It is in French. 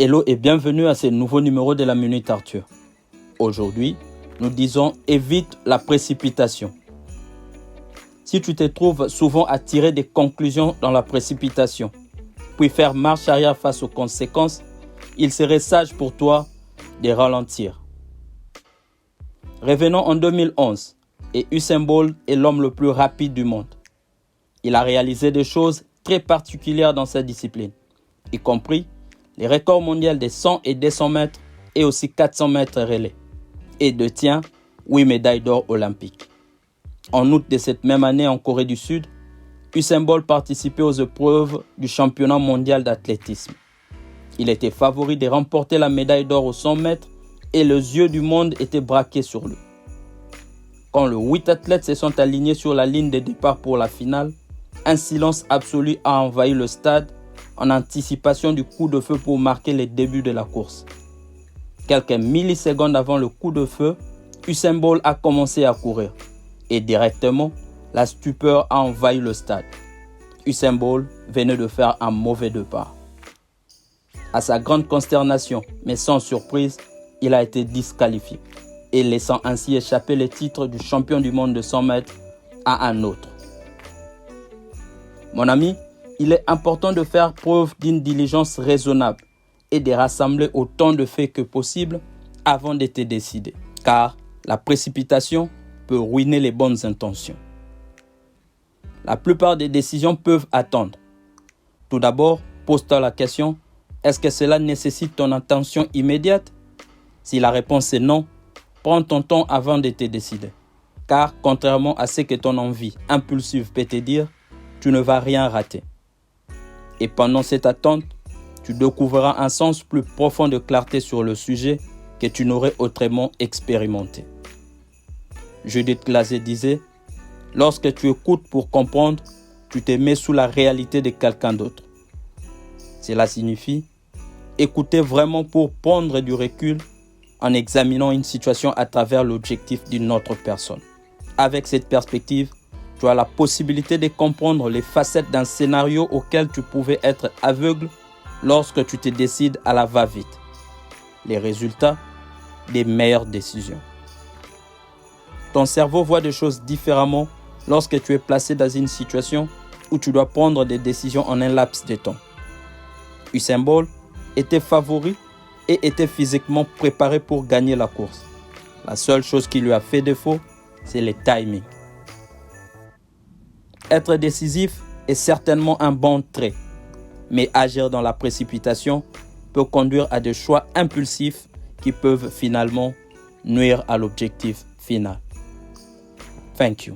Hello et bienvenue à ce nouveau numéro de la Minute Arthur. Aujourd'hui, nous disons évite la précipitation. Si tu te trouves souvent à tirer des conclusions dans la précipitation, puis faire marche arrière face aux conséquences, il serait sage pour toi de ralentir. Revenons en 2011 et Usain Bolt est l'homme le plus rapide du monde. Il a réalisé des choses très particulières dans sa discipline, y compris les records mondiaux des 100 et 200 mètres et aussi 400 mètres relais, et détient 8 médailles d'or olympiques. En août de cette même année en Corée du Sud, Usain Bolt participait aux épreuves du championnat mondial d'athlétisme. Il était favori de remporter la médaille d'or aux 100 mètres et les yeux du monde étaient braqués sur lui. Quand les 8 athlètes se sont alignés sur la ligne de départ pour la finale, un silence absolu a envahi le stade en anticipation du coup de feu pour marquer le début de la course. Quelques millisecondes avant le coup de feu, Usain Bolt a commencé à courir et directement, la stupeur a envahi le stade. Usain Bolt venait de faire un mauvais départ. À sa grande consternation, mais sans surprise, il a été disqualifié et laissant ainsi échapper le titre du champion du monde de 100 mètres à un autre. Mon ami, il est important de faire preuve d'une diligence raisonnable et de rassembler autant de faits que possible avant de te décider, car la précipitation peut ruiner les bonnes intentions. La plupart des décisions peuvent attendre. Tout d'abord, pose-toi la question, est-ce que cela nécessite ton attention immédiate? Si la réponse est non, prends ton temps avant de te décider, car contrairement à ce que ton envie impulsive peut te dire, tu ne vas rien rater. Et pendant cette attente, tu découvriras un sens plus profond de clarté sur le sujet que tu n'aurais autrement expérimenté. Judith Glaser disait, « Lorsque tu écoutes pour comprendre, tu te mets sous la réalité de quelqu'un d'autre. » Cela signifie écouter vraiment pour prendre du recul en examinant une situation à travers l'objectif d'une autre personne. Avec cette perspective, tu as la possibilité de comprendre les facettes d'un scénario auquel tu pouvais être aveugle lorsque tu te décides à la va-vite. Les résultats des meilleures décisions. Ton cerveau voit des choses différemment lorsque tu es placé dans une situation où tu dois prendre des décisions en un laps de temps. Usain Bolt était favori et était physiquement préparé pour gagner la course. La seule chose qui lui a fait défaut, c'est le timing. Être décisif est certainement un bon trait, mais agir dans la précipitation peut conduire à des choix impulsifs qui peuvent finalement nuire à l'objectif final. Thank you.